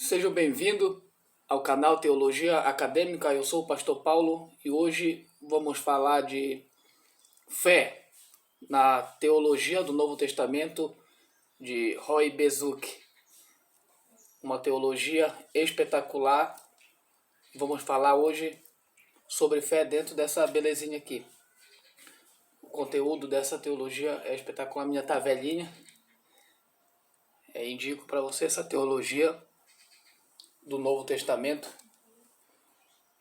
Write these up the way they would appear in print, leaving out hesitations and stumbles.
Seja bem-vindo ao canal Teologia Acadêmica. Eu sou o Pastor Paulo e hoje vamos falar de fé na teologia do Novo Testamento de Roy Bezuque. Uma teologia espetacular. Vamos falar hoje sobre fé dentro dessa belezinha aqui. O conteúdo dessa teologia é espetacular. A minha tá velhinha. Indico para você essa teologia do Novo Testamento.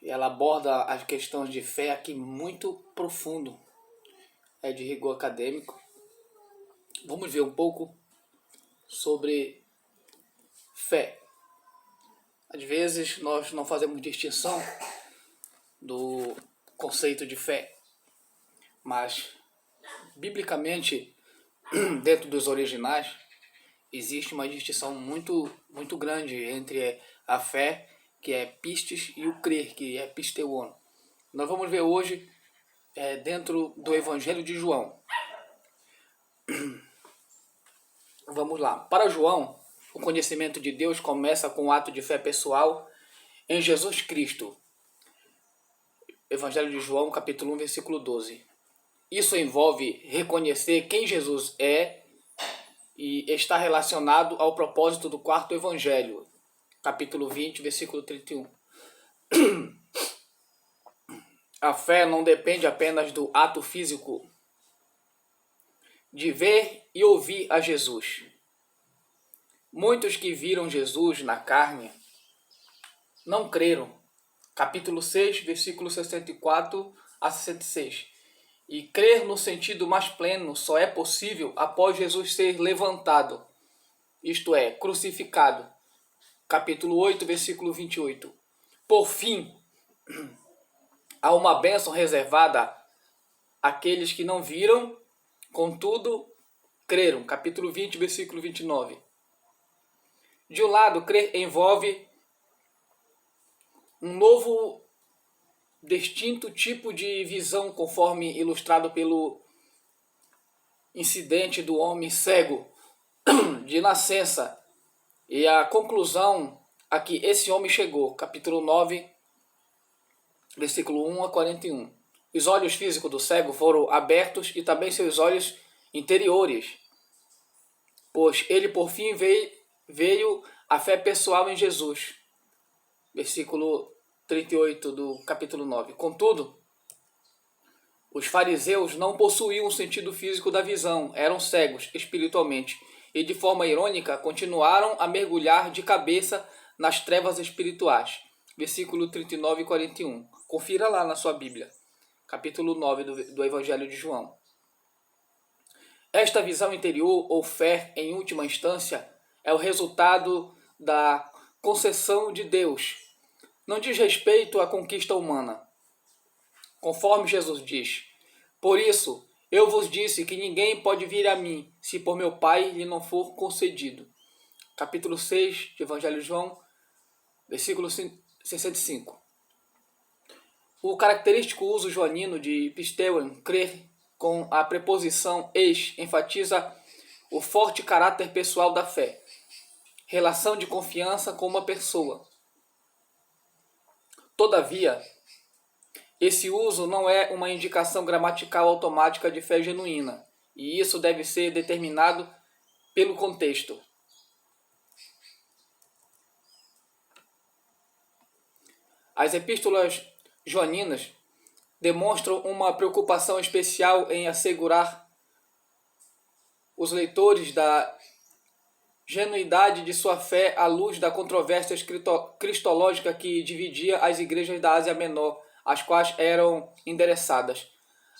E ela aborda as questões de fé aqui muito profundo. É de rigor acadêmico. Vamos ver um pouco sobre fé. Às vezes nós não fazemos distinção do conceito de fé, mas biblicamente, dentro dos originais, existe uma distinção muito grande entre a fé, que é pistes, e o crer, que é pisteuon. Nós vamos ver hoje dentro do Evangelho de João. Vamos lá. Para João, o conhecimento de Deus começa com o ato de fé pessoal em Jesus Cristo. Evangelho de João, capítulo 1, versículo 12. Isso envolve reconhecer quem Jesus é e está relacionado ao propósito do quarto evangelho, capítulo 20, versículo 31. A fé não depende apenas do ato físico de ver e ouvir a Jesus. Muitos que viram Jesus na carne não creram. Capítulo 6, versículo 64 a 66. E crer no sentido mais pleno só é possível após Jesus ser levantado, isto é, crucificado. Capítulo 8, versículo 28. Por fim, há uma bênção reservada àqueles que não viram, contudo, creram. Capítulo 20, versículo 29. De um lado, crer envolve um novo, distinto tipo de visão, conforme ilustrado pelo incidente do homem cego de nascença e a conclusão a que esse homem chegou. Capítulo 9, versículo 1 a 41. Os olhos físicos do cego foram abertos e também seus olhos interiores, pois ele por fim veio a fé pessoal em Jesus. Versículo 38 do capítulo 9. Contudo, os fariseus não possuíam o sentido físico da visão, eram cegos espiritualmente e, de forma irônica, continuaram a mergulhar de cabeça nas trevas espirituais. Versículo 39 e 41. Confira lá na sua Bíblia, capítulo 9 do Evangelho de João. Esta visão interior, ou fé, em última instância, é o resultado da concessão de Deus. Não diz respeito à conquista humana. Conforme Jesus diz: por isso, eu vos disse que ninguém pode vir a mim, se por meu Pai lhe não for concedido. Capítulo 6 de Evangelho de João, versículo 65. O característico uso joanino de pisteuon, crer, com a preposição eis, enfatiza o forte caráter pessoal da fé, relação de confiança com uma pessoa. Todavia, esse uso não é uma indicação gramatical automática de fé genuína, e isso deve ser determinado pelo contexto. As epístolas joaninas demonstram uma preocupação especial em assegurar os leitores da genuidade de sua fé à luz da controvérsia cristológica que dividia as igrejas da Ásia Menor, as quais eram endereçadas.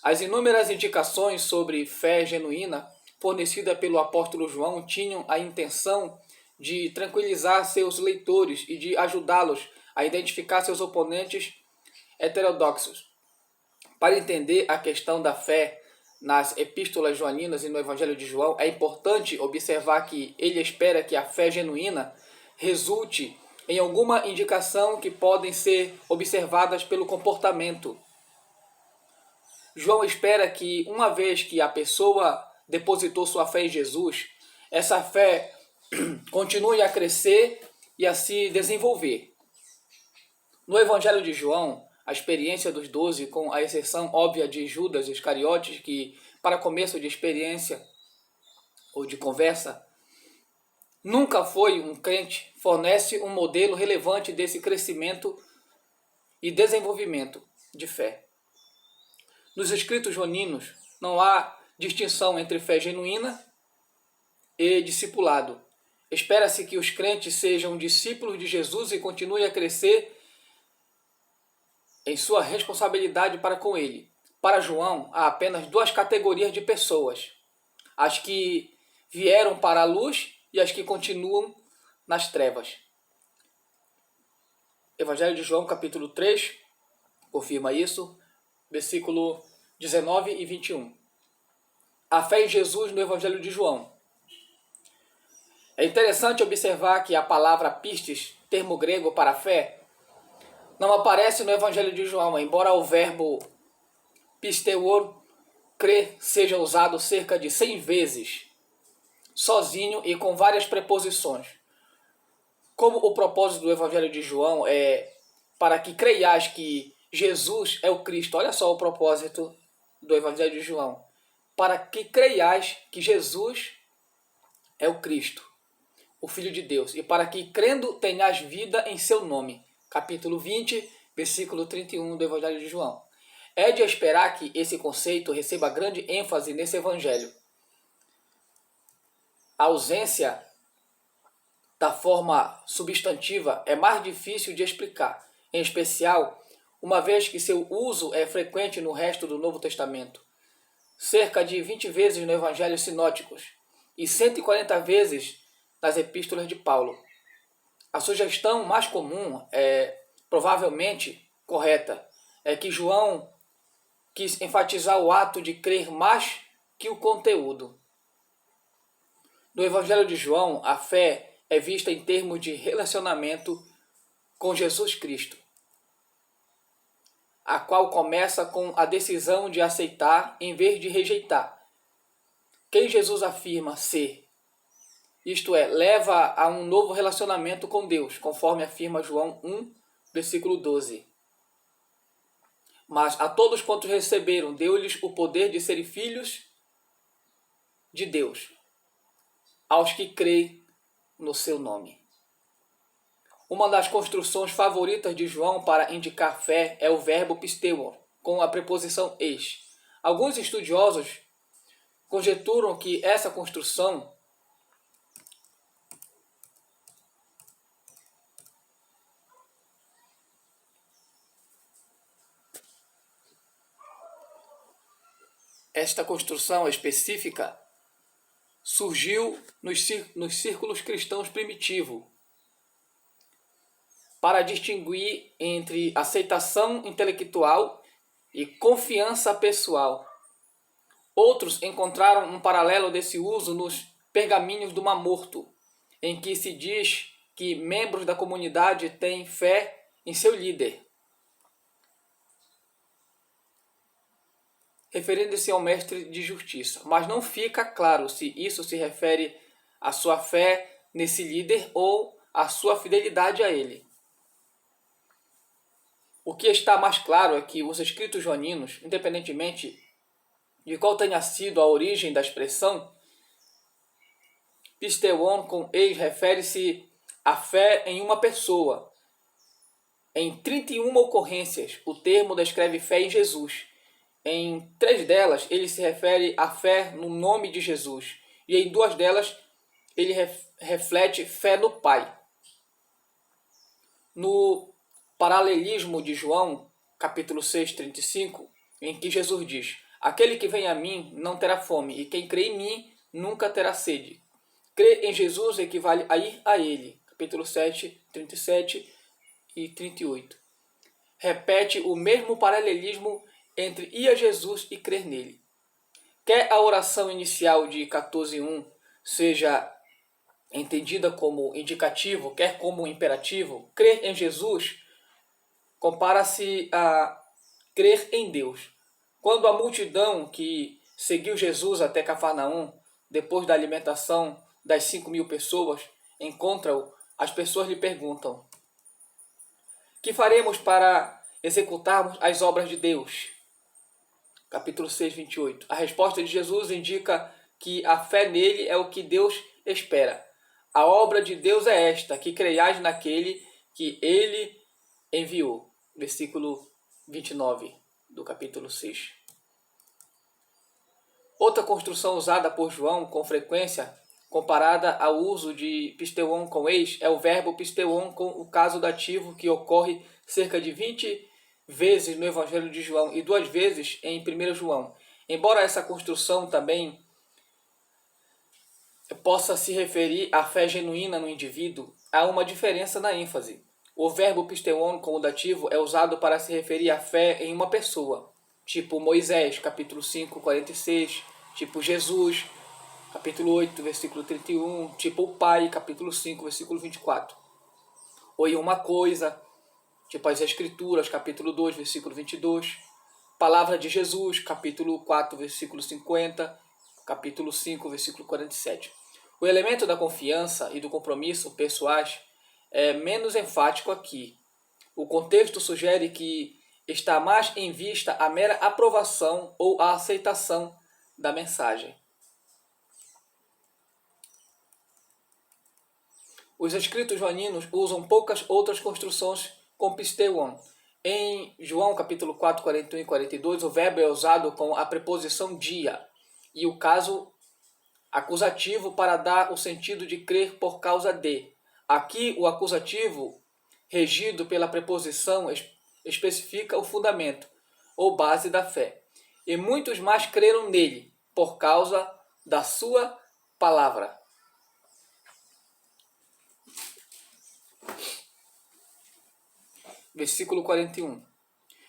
As inúmeras indicações sobre fé genuína fornecida pelo apóstolo João tinham a intenção de tranquilizar seus leitores e de ajudá-los a identificar seus oponentes heterodoxos. Para entender a questão da fé nas epístolas joaninas e no Evangelho de João, é importante observar que ele espera que a fé genuína resulte em alguma indicação que podem ser observadas pelo comportamento. João espera que, uma vez que a pessoa depositou sua fé em Jesus, essa fé continue a crescer e a se desenvolver. No Evangelho de João, a experiência dos 12, com a exceção óbvia de Judas Iscariotes, que, para começo de experiência ou de conversa, nunca foi um crente, fornece um modelo relevante desse crescimento e desenvolvimento de fé. Nos escritos joaninos, não há distinção entre fé genuína e discipulado. Espera-se que os crentes sejam discípulos de Jesus e continuem a crescer em sua responsabilidade para com ele. Para João, há apenas duas categorias de pessoas: as que vieram para a luz e as que continuam nas trevas. Evangelho de João, capítulo 3, confirma isso, versículo 19 e 21. A fé em Jesus no Evangelho de João. É interessante observar que a palavra pistes, termo grego para fé, não aparece no Evangelho de João, embora o verbo pisteuor, crer, seja usado cerca de 100 vezes, sozinho e com várias preposições. Como o propósito do Evangelho de João é para que creiais que Jesus é o Cristo. Olha só o propósito do Evangelho de João. Para que creiais que Jesus é o Cristo, o Filho de Deus, e para que crendo tenhas vida em seu nome. Capítulo 20, versículo 31 do Evangelho de João. É de esperar que esse conceito receba grande ênfase nesse Evangelho. A ausência da forma substantiva é mais difícil de explicar, em especial uma vez que seu uso é frequente no resto do Novo Testamento. Cerca de 20 vezes no Evangelho sinóticos e 140 vezes nas epístolas de Paulo. A sugestão mais comum, provavelmente correta, é que João quis enfatizar o ato de crer mais que o conteúdo. No Evangelho de João, a fé é vista em termos de relacionamento com Jesus Cristo, a qual começa com a decisão de aceitar em vez de rejeitar quem Jesus afirma ser. Isto é, leva a um novo relacionamento com Deus, conforme afirma João 1, versículo 12. Mas a todos quantos receberam, deu-lhes o poder de serem filhos de Deus, aos que creem no seu nome. Uma das construções favoritas de João para indicar fé é o verbo pisteuo, com a preposição eis. Alguns estudiosos conjecturam que essa construção específica surgiu nos círculos cristãos primitivos para distinguir entre aceitação intelectual e confiança pessoal. Outros encontraram um paralelo desse uso nos pergaminhos do Mar Morto, em que se diz que membros da comunidade têm fé em seu líder, referindo-se ao mestre de justiça. Mas não fica claro se isso se refere à sua fé nesse líder ou à sua fidelidade a ele. O que está mais claro é que os escritos joaninos, independentemente de qual tenha sido a origem da expressão, pisteuon com eis refere-se à fé em uma pessoa. Em 31 ocorrências, o termo descreve fé em Jesus. Em 3 delas, ele se refere à fé no nome de Jesus. E em 2 delas, ele reflete fé no Pai. No paralelismo de João, capítulo 6, 35, em que Jesus diz: aquele que vem a mim não terá fome, e quem crê em mim nunca terá sede. Crer em Jesus equivale a ir a ele. Capítulo 7, 37 e 38. Repete o mesmo paralelismo entre ir a Jesus e crer nele. Quer a oração inicial de 14:1 seja entendida como indicativo, quer como imperativo, crer em Jesus compara-se a crer em Deus. Quando a multidão que seguiu Jesus até Cafarnaum, depois da alimentação das 5.000 pessoas, encontra-o as pessoas lhe perguntam: que faremos para executarmos as obras de Deus? Capítulo 6, 28. A resposta de Jesus indica que a fé nele é o que Deus espera. A obra de Deus é esta, que creiais naquele que ele enviou. Versículo 29 do capítulo 6. Outra construção usada por João com frequência, comparada ao uso de pisteuon com eis, é o verbo pisteuon com o caso dativo, que ocorre cerca de 20 vezes no Evangelho de João e 2 vezes em 1 João. Embora essa construção também possa se referir à fé genuína no indivíduo, há uma diferença na ênfase. O verbo pisteuon com o dativo é usado para se referir à fé em uma pessoa, tipo Moisés, capítulo 5, 46, tipo Jesus, capítulo 8, versículo 31, tipo o Pai, capítulo 5, versículo 24. Ou em uma coisa, tipo as Escrituras, capítulo 2, versículo 22, Palavra de Jesus, capítulo 4, versículo 50, capítulo 5, versículo 47. O elemento da confiança e do compromisso pessoais é menos enfático aqui. O contexto sugere que está mais em vista a mera aprovação ou a aceitação da mensagem. Os escritos joaninos usam poucas outras construções com pisteuon. Em João capítulo 4, 41 e 42, o verbo é usado com a preposição dia e o caso acusativo para dar o sentido de crer por causa de. Aqui, o acusativo, regido pela preposição, especifica o fundamento ou base da fé. E muitos mais creram nele por causa da sua palavra. Versículo 41.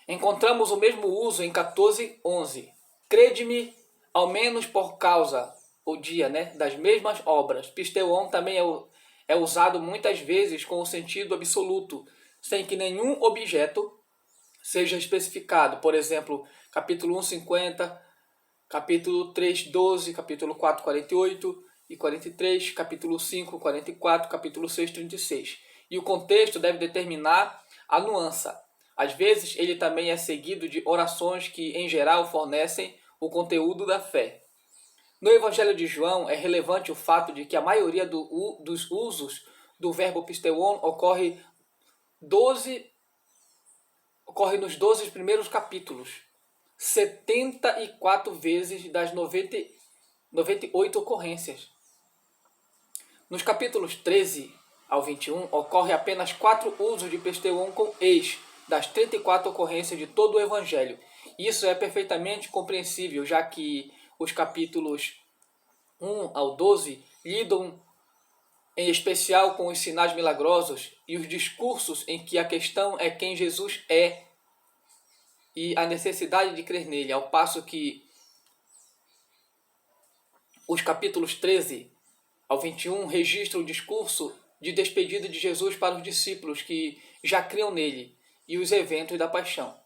Encontramos o mesmo uso em 14:11. Crede-me, ao menos por causa, o dia, das mesmas obras. Pisteuon também é usado muitas vezes com o sentido absoluto, sem que nenhum objeto seja especificado. Por exemplo, capítulo 1, 50, capítulo 3, 12, capítulo 4, 48 e 43, capítulo 5, 44, capítulo 6, 36. E o contexto deve determinar a nuance. Às vezes, ele também é seguido de orações que, em geral, fornecem o conteúdo da fé. No Evangelho de João, é relevante o fato de que a maioria dos usos do verbo pisteuon ocorre nos 12 primeiros capítulos, 74 vezes das 98 ocorrências. Nos capítulos 13 ao 21, ocorre apenas 4 usos de pisteuon com eis, das 34 ocorrências de todo o Evangelho. Isso é perfeitamente compreensível, já que os capítulos 1 ao 12 lidam em especial com os sinais milagrosos e os discursos em que a questão é quem Jesus é e a necessidade de crer nele, ao passo que os capítulos 13 ao 21 registram o discurso de despedida de Jesus para os discípulos que já criam nele e os eventos da paixão.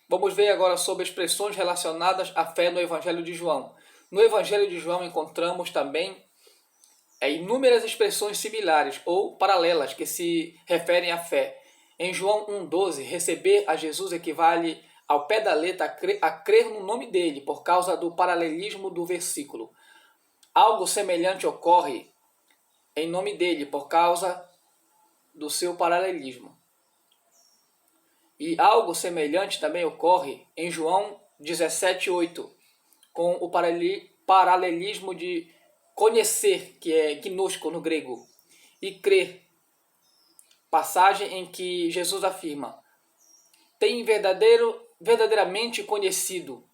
Vamos ver agora sobre expressões relacionadas à fé no Evangelho de João. No Evangelho de João encontramos também inúmeras expressões similares ou paralelas que se referem à fé. Em João 1,12, receber a Jesus equivale ao pé da letra a crer no nome dele, por causa do paralelismo do versículo. Algo semelhante ocorre em nome dele, por causa do seu paralelismo. E algo semelhante também ocorre em João 17,8, com o paralelismo de conhecer, que é gnosko no grego, e crer. Passagem em que Jesus afirma: tem verdadeiramente conhecido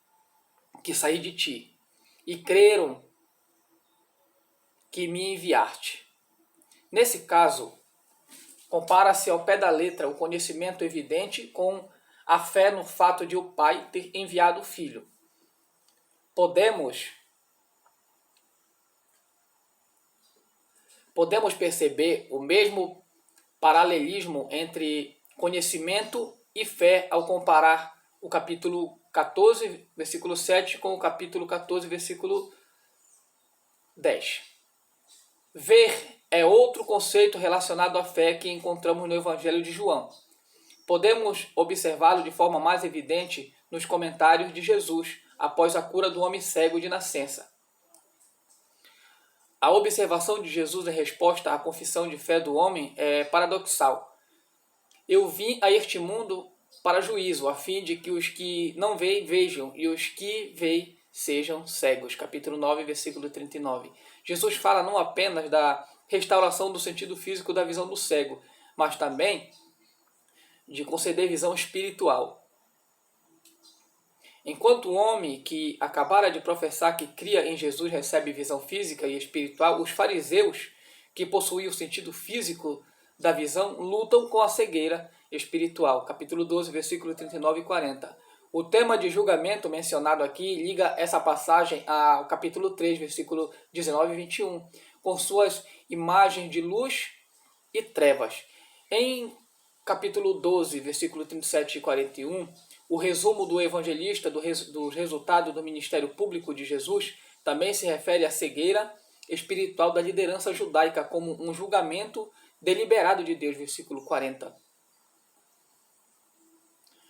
que saí de ti, e creram que me enviaste. Nesse caso, compara-se ao pé da letra o conhecimento evidente com a fé no fato de o Pai ter enviado o Filho. Podemos perceber o mesmo paralelismo entre conhecimento e fé ao comparar o capítulo 14, versículo 7 com o capítulo 14, versículo 10. Ver é outro conceito relacionado à fé que encontramos no Evangelho de João. Podemos observá-lo de forma mais evidente nos comentários de Jesus após a cura do homem cego de nascença. A observação de Jesus em resposta à confissão de fé do homem é paradoxal. Eu vim a este mundo para juízo, a fim de que os que não veem vejam e os que veem sejam cegos. Capítulo 9, versículo 39. Jesus fala não apenas da restauração do sentido físico da visão do cego, mas também de conceder visão espiritual. Enquanto o homem que acabara de professar que cria em Jesus recebe visão física e espiritual, os fariseus, que possuíam o sentido físico da visão, lutam com a cegueira espiritual. Capítulo 12, versículo 39 e 40. O tema de julgamento mencionado aqui liga essa passagem ao capítulo 3, versículo 19 e 21, com suas imagens de luz e trevas. Em capítulo 12, versículo 37 e 41, o resumo do evangelista do resultado do ministério público de Jesus também se refere à cegueira espiritual da liderança judaica como um julgamento deliberado de Deus, versículo 40.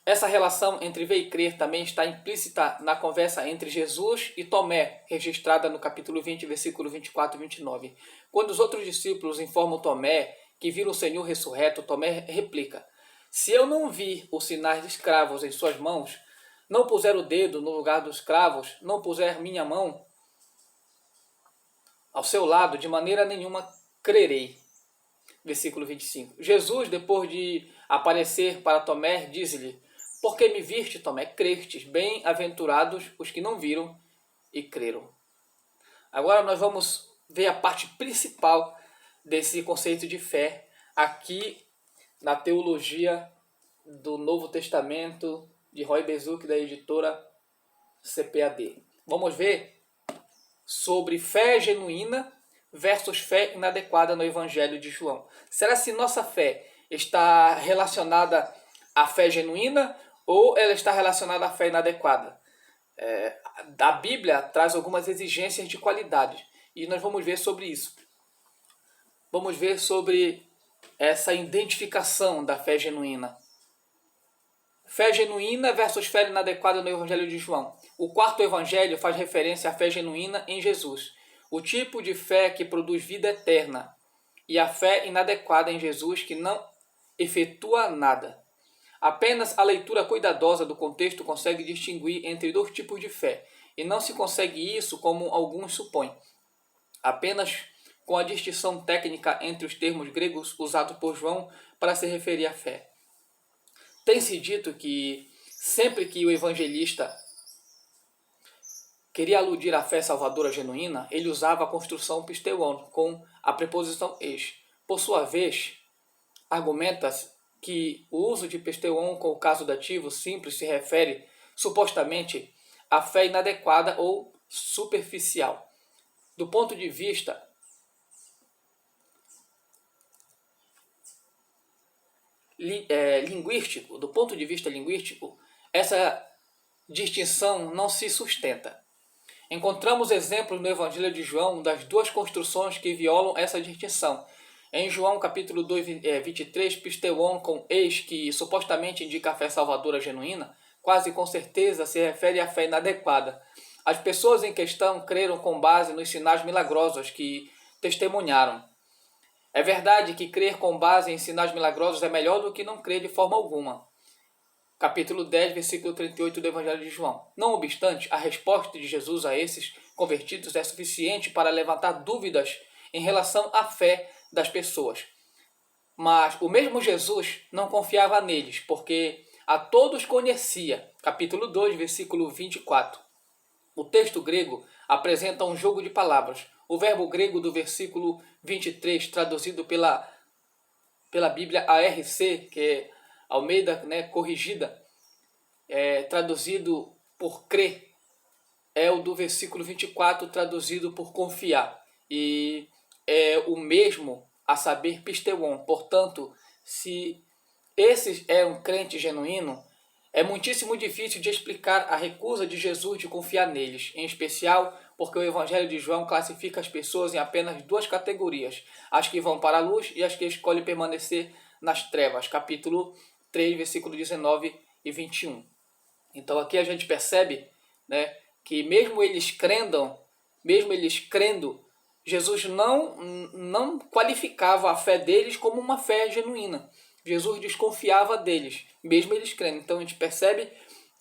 Essa relação entre ver e crer também está implícita na conversa entre Jesus e Tomé, registrada no capítulo 20, versículo 24 e 29. Quando os outros discípulos informam Tomé que viram o Senhor ressurreto, Tomé replica: se eu não vi os sinais dos cravos em suas mãos, não puser o dedo no lugar dos cravos, não puser minha mão ao seu lado, de maneira nenhuma crerei. Versículo 25. Jesus, depois de aparecer para Tomé, diz-lhe: porque me viste, Tomé, crestes, bem-aventurados os que não viram e creram. Agora nós vamos ver a parte principal desse conceito de fé aqui na teologia do Novo Testamento de Roy Bezuque, da editora CPAD. Vamos ver sobre fé genuína versus fé inadequada no Evangelho de João. Será se nossa fé está relacionada à fé genuína ou ela está relacionada à fé inadequada? A Bíblia traz algumas exigências de qualidade e nós vamos ver sobre isso. Vamos ver sobre essa identificação da fé genuína. Fé genuína versus fé inadequada no Evangelho de João. O quarto Evangelho faz referência à fé genuína em Jesus, o tipo de fé que produz vida eterna, e a fé inadequada em Jesus que não efetua nada. Apenas a leitura cuidadosa do contexto consegue distinguir entre dois tipos de fé, e não se consegue isso como alguns supõem, apenas com a distinção técnica entre os termos gregos usados por João para se referir à fé. Tem-se dito que sempre que o evangelista queria aludir à fé salvadora genuína, ele usava a construção pisteuon com a preposição eis. Por sua vez, argumenta-se que o uso de pisteuon com o caso dativo simples se refere supostamente à fé inadequada ou superficial. Do ponto de vista linguístico, essa distinção não se sustenta. Encontramos exemplos no Evangelho de João das duas construções que violam essa distinção. Em João capítulo 2, 23, pisteuon com eis, que supostamente indica a fé salvadora genuína, quase com certeza se refere à fé inadequada. As pessoas em questão creram com base nos sinais milagrosos que testemunharam. É verdade que crer com base em sinais milagrosos é melhor do que não crer de forma alguma. Capítulo 10, versículo 38 do Evangelho de João. Não obstante, a resposta de Jesus a esses convertidos é suficiente para levantar dúvidas em relação à fé das pessoas. Mas o mesmo Jesus não confiava neles, porque a todos conhecia. Capítulo 2, versículo 24. O texto grego apresenta um jogo de palavras. O verbo grego do versículo 23, traduzido pela Bíblia ARC, que é Almeida, corrigida, traduzido por crer, é o do versículo 24, traduzido por confiar. E é o mesmo, a saber, pisteuon. Portanto, se esse é um crente genuíno, é muitíssimo difícil de explicar a recusa de Jesus de confiar neles, em especial porque o Evangelho de João classifica as pessoas em apenas duas categorias, as que vão para a luz e as que escolhem permanecer nas trevas. Capítulo 3, versículo 19 e 21. Então aqui a gente percebe, né, que mesmo eles crendo, Jesus não qualificava a fé deles como uma fé genuína. Jesus desconfiava deles, mesmo eles crendo. Então a gente percebe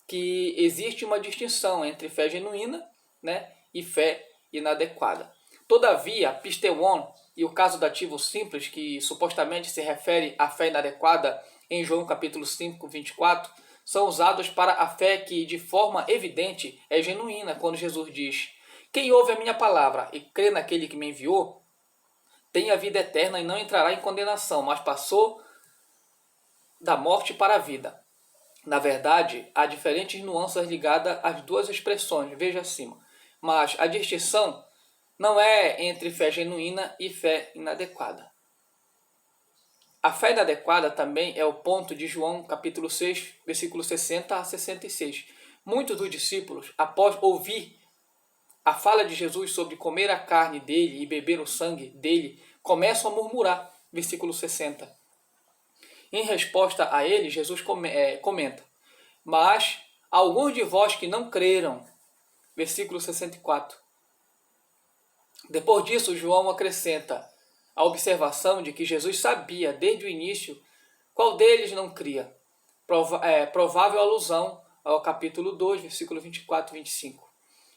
que existe uma distinção entre fé genuína, né, e fé inadequada. Todavia, pisteuon e o caso dativo simples, que supostamente se refere à fé inadequada em João capítulo 5, 24, são usados para a fé que, de forma evidente, é genuína, quando Jesus diz: quem ouve a minha palavra e crê naquele que me enviou, tem a vida eterna e não entrará em condenação, mas passou da morte para a vida. Na verdade, há diferentes nuances ligadas às duas expressões, veja acima. Mas a distinção não é entre fé genuína e fé inadequada. A fé inadequada também é o ponto de João capítulo 6, versículo 60 a 66. Muitos dos discípulos, após ouvir a fala de Jesus sobre comer a carne dele e beber o sangue dele, começam a murmurar, versículo 60. Em resposta a ele, Jesus comenta: mas alguns de vós que não creram, versículo 64. Depois disso, João acrescenta a observação de que Jesus sabia desde o início qual deles não cria. Provável alusão ao capítulo 2, versículo 24 e 25.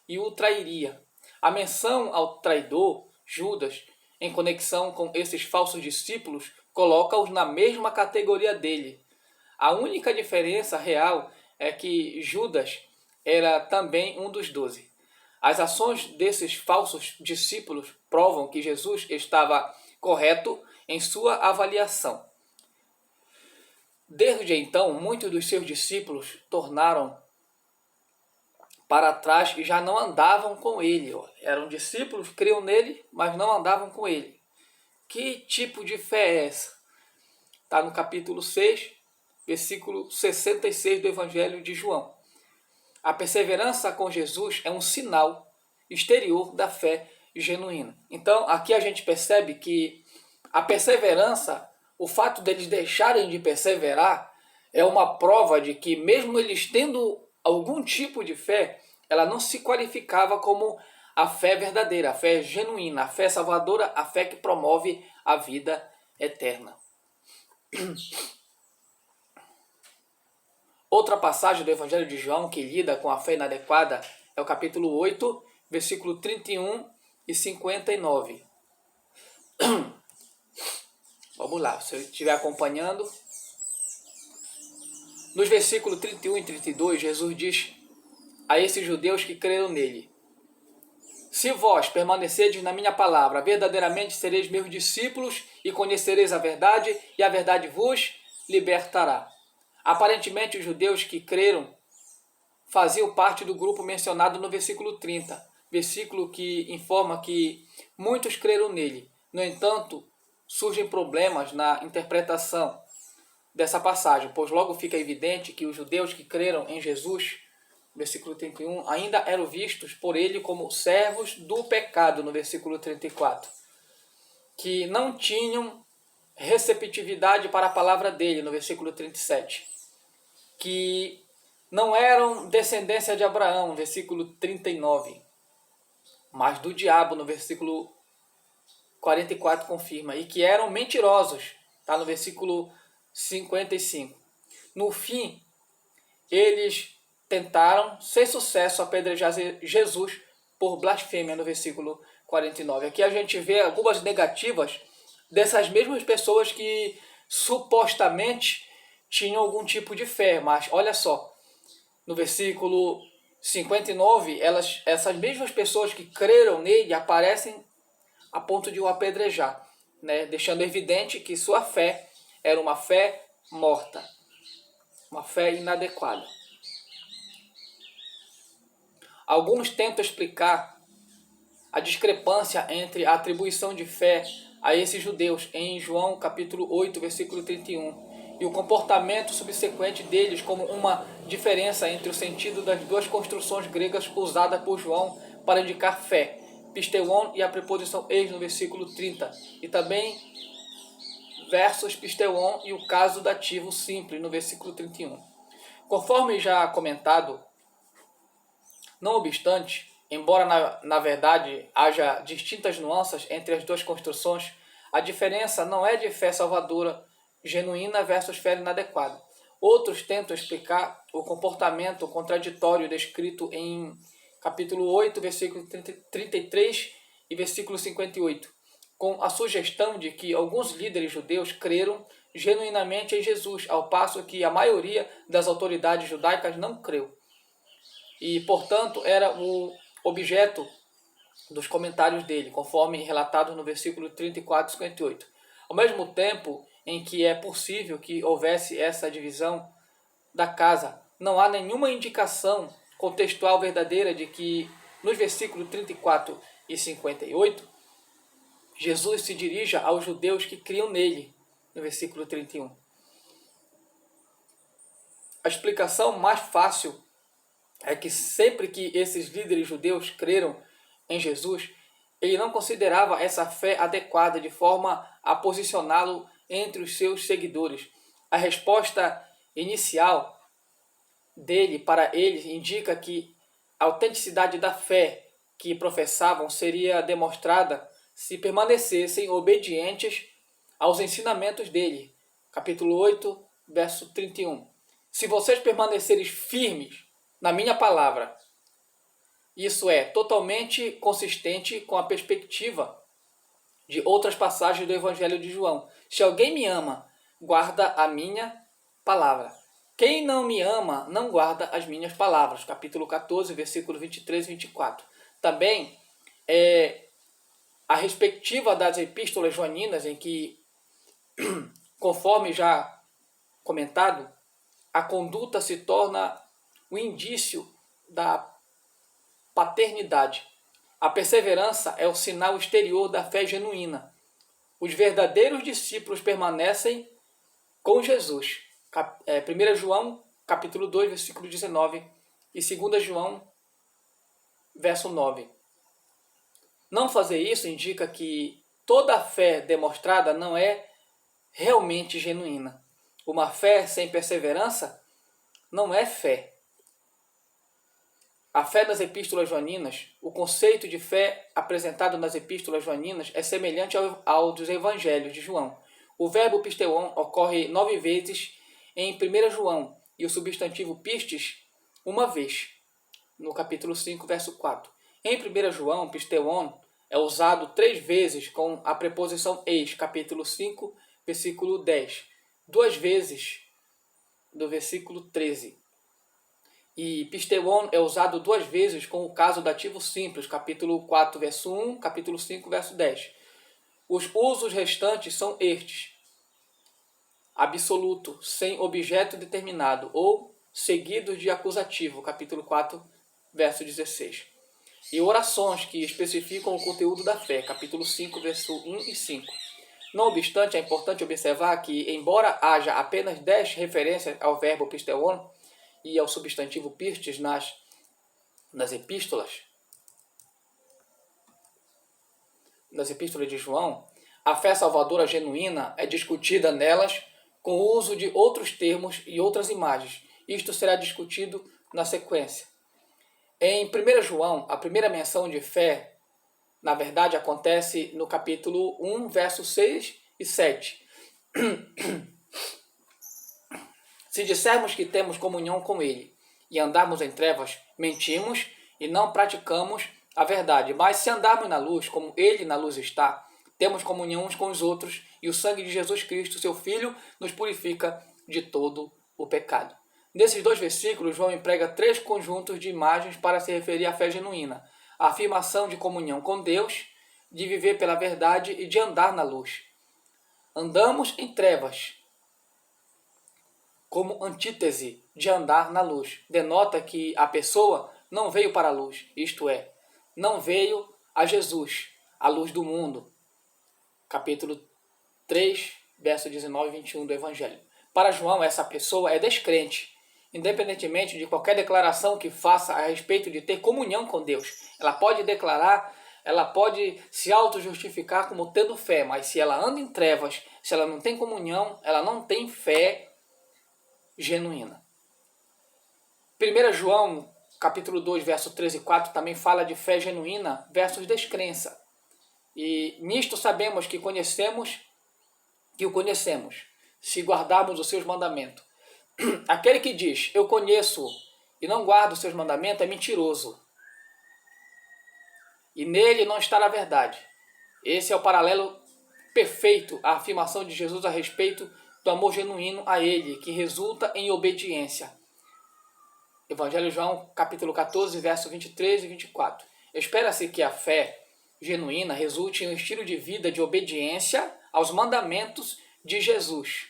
E o trairia. A menção ao traidor, Judas, em conexão com esses falsos discípulos, coloca-os na mesma categoria dele. A única diferença real é que Judas era também um dos 12. As ações desses falsos discípulos provam que Jesus estava correto em sua avaliação. Desde então, muitos dos seus discípulos tornaram para trás e já não andavam com ele. Eram discípulos, criam nele, mas não andavam com ele. Que tipo de fé é essa? Está no capítulo 6, versículo 66 do Evangelho de João. A perseverança com Jesus é um sinal exterior da fé genuína. Então, aqui a gente percebe que a perseverança, o fato deles deixarem de perseverar, é uma prova de que, mesmo eles tendo algum tipo de fé, ela não se qualificava como a fé verdadeira, a fé genuína, a fé salvadora, a fé que promove a vida eterna. Outra passagem do Evangelho de João que lida com a fé inadequada é o capítulo 8, versículo 31 e 59. Vamos lá, se você estiver acompanhando. Nos versículos 31 e 32, Jesus diz a esses judeus que creram nele: se vós permanecerdes na minha palavra, verdadeiramente sereis meus discípulos e conhecereis a verdade, e a verdade vos libertará. Aparentemente, os judeus que creram faziam parte do grupo mencionado no versículo 30, versículo que informa que muitos creram nele. No entanto, surgem problemas na interpretação dessa passagem, pois logo fica evidente que os judeus que creram em Jesus, versículo 31, ainda eram vistos por ele como servos do pecado, no versículo 34, que não tinham receptividade para a palavra dele, no versículo 37, que não eram descendência de Abraão, versículo 39, mas do diabo, no versículo 44 confirma, e que eram mentirosos, está no versículo 55. No fim, eles tentaram, sem sucesso, apedrejar Jesus por blasfêmia, no versículo 49. Aqui a gente vê algumas negativas dessas mesmas pessoas que supostamente tinham algum tipo de fé, mas olha só, no versículo 59, essas mesmas pessoas que creram nele aparecem a ponto de o apedrejar, né? Deixando evidente que sua fé era uma fé morta, uma fé inadequada. Alguns tentam explicar a discrepância entre a atribuição de fé a esses judeus em João capítulo 8, versículo 31, e o comportamento subsequente deles como uma diferença entre o sentido das duas construções gregas usadas por João para indicar fé, pisteuon e a preposição eis no versículo 30, e também versus pisteuon e o caso dativo simples no versículo 31. Conforme já comentado, não obstante, embora na verdade haja distintas nuances entre as duas construções, a diferença não é de fé salvadora genuína versus fé inadequada. Outros tentam explicar o comportamento contraditório descrito em capítulo 8, versículo 33 e versículo 58, com a sugestão de que alguns líderes judeus creram genuinamente em Jesus, ao passo que a maioria das autoridades judaicas não creu. E, portanto, era o objeto dos comentários dele, conforme relatado no versículo 34 e 58. Ao mesmo tempo em que é possível que houvesse essa divisão da casa, não há nenhuma indicação contextual verdadeira de que, nos versículos 34 e 58, Jesus se dirija aos judeus que criam nele, no versículo 31. A explicação mais fácil é que sempre que esses líderes judeus creram em Jesus, ele não considerava essa fé adequada de forma a posicioná-lo entre os seus seguidores. A resposta inicial dele para eles indica que a autenticidade da fé que professavam seria demonstrada se permanecessem obedientes aos ensinamentos dele. Capítulo 8, verso 31. Se vocês permanecerem firmes na minha palavra, isso é totalmente consistente com a perspectiva de outras passagens do Evangelho de João. Se alguém me ama, guarda a minha palavra. Quem não me ama, não guarda as minhas palavras. Capítulo 14, versículo 23 e 24. Também a respectiva das epístolas joaninas, em que, conforme já comentado, a conduta se torna o indício da paternidade. A perseverança é o sinal exterior da fé genuína. Os verdadeiros discípulos permanecem com Jesus. 1 João, capítulo 2, versículo 19 e 2 João, verso 9. Não fazer isso indica que toda a fé demonstrada não é realmente genuína. Uma fé sem perseverança não é fé. A fé das epístolas joaninas, o conceito de fé apresentado nas epístolas joaninas é semelhante ao dos evangelhos de João. O verbo pisteuon ocorre 9 vezes em 1 João e o substantivo pistes uma vez, no capítulo 5, verso 4. Em 1 João, pisteuon é usado 3 vezes com a preposição eis, capítulo 5, versículo 10, 2 vezes do versículo 13. E pisteuon é usado 2 vezes com o caso dativo simples, capítulo 4, verso 1, capítulo 5, verso 10. Os usos restantes são estes: absoluto, sem objeto determinado, ou seguidos de acusativo, capítulo 4, verso 16. E orações que especificam o conteúdo da fé, capítulo 5, verso 1 e 5. Não obstante, é importante observar que, embora haja apenas 10 referências ao verbo pisteuon e ao substantivo pistes nas epístolas de João, a fé salvadora genuína é discutida nelas com o uso de outros termos e outras imagens. Isto será discutido na sequência. Em 1 João, a primeira menção de fé, na verdade, acontece no capítulo 1, versos 6 e 7. Se dissermos que temos comunhão com Ele e andarmos em trevas, mentimos e não praticamos a verdade. Mas se andarmos na luz, como Ele na luz está, temos comunhão uns com os outros, e o sangue de Jesus Cristo, seu Filho, nos purifica de todo o pecado. Nesses 2 versículos, João emprega 3 conjuntos de imagens para se referir à fé genuína: a afirmação de comunhão com Deus, de viver pela verdade e de andar na luz. Andamos em trevas, como antítese de andar na luz. Denota que a pessoa não veio para a luz, isto é, não veio a Jesus, a luz do mundo. Capítulo 3, verso 19 e 21 do Evangelho. Para João, essa pessoa é descrente, independentemente de qualquer declaração que faça a respeito de ter comunhão com Deus. Ela pode declarar, ela pode se auto-justificar como tendo fé, mas se ela anda em trevas, se ela não tem comunhão, ela não tem fé genuína. 1 João, capítulo 2, verso 13 e 4, também fala de fé genuína versus descrença. E nisto sabemos que o conhecemos, se guardarmos os seus mandamentos. Aquele que diz, eu conheço e não guarda os seus mandamentos, é mentiroso. E nele não está na verdade. Esse é o paralelo perfeito à afirmação de Jesus a respeito do amor genuíno a ele, que resulta em obediência. Evangelho de João, capítulo 14, verso 23 e 24. Espera-se que a fé genuína resulte em um estilo de vida de obediência aos mandamentos de Jesus,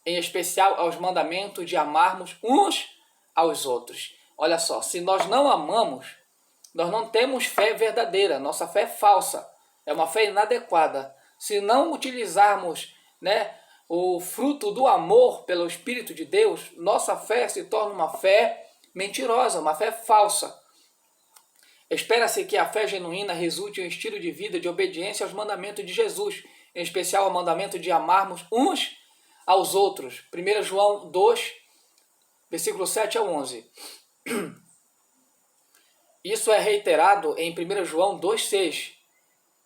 em especial aos mandamentos de amarmos uns aos outros. Olha só, se nós não amamos, nós não temos fé verdadeira, nossa fé é falsa, é uma fé inadequada. Se não utilizarmos, o fruto do amor pelo Espírito de Deus, nossa fé se torna uma fé mentirosa, uma fé falsa. Espera-se que a fé genuína resulte em um estilo de vida de obediência aos mandamentos de Jesus, em especial ao mandamento de amarmos uns aos outros. 1 João 2, versículo 7 a 11. Isso é reiterado em 1 João 2,6,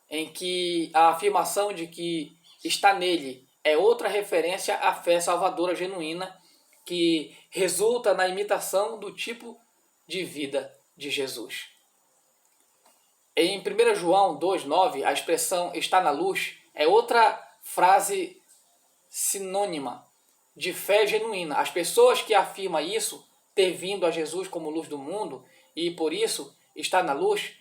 em que a afirmação de que está nele é outra referência à fé salvadora genuína que resulta na imitação do tipo de vida de Jesus. Em 1 João 2,9, a expressão está na luz é outra frase sinônima de fé genuína. As pessoas que afirmam isso, ter vindo a Jesus como luz do mundo, e por isso está na luz,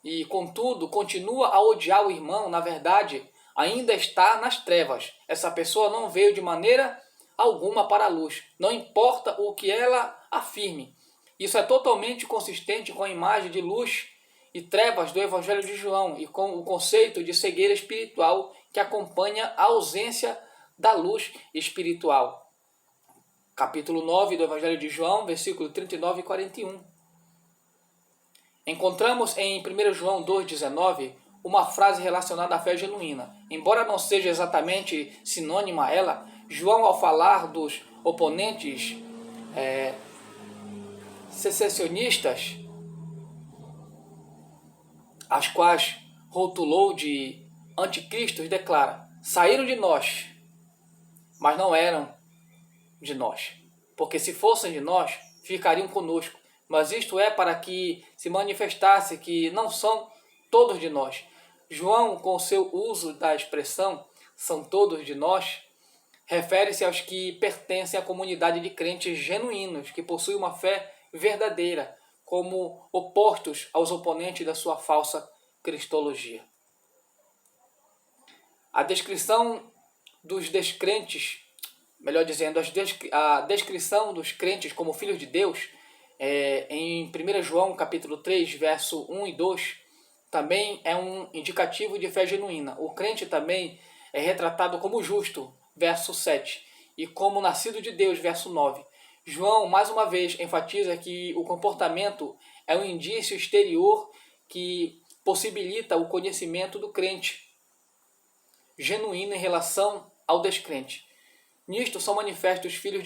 e contudo continua a odiar o irmão, na verdade, ainda está nas trevas. Essa pessoa não veio de maneira alguma para a luz, não importa o que ela afirme. Isso é totalmente consistente com a imagem de luz e trevas do Evangelho de João e com o conceito de cegueira espiritual que acompanha a ausência da luz espiritual. Capítulo 9 do Evangelho de João, versículo 39 e 41. Encontramos em 1 João 2,19 uma frase relacionada à fé genuína. Embora não seja exatamente sinônima a ela, João, ao falar dos oponentes secessionistas, as quais rotulou de anticristos, declara: saíram de nós, mas não eram de nós, porque se fossem de nós, ficariam conosco. Mas isto é para que se manifestasse que não são todos de nós. João, com seu uso da expressão são todos de nós, refere-se aos que pertencem à comunidade de crentes genuínos, que possuem uma fé verdadeira, como opostos aos oponentes da sua falsa cristologia. A descrição dos descrentes, melhor dizendo, a descrição dos crentes como filhos de Deus, em 1 João capítulo 3, verso 1 e 2, também é um indicativo de fé genuína. O crente também é retratado como justo, verso 7, e como nascido de Deus, verso 9. João, mais uma vez, enfatiza que o comportamento é um indício exterior que possibilita o conhecimento do crente genuíno em relação ao descrente. Nisto são manifestos os filhos de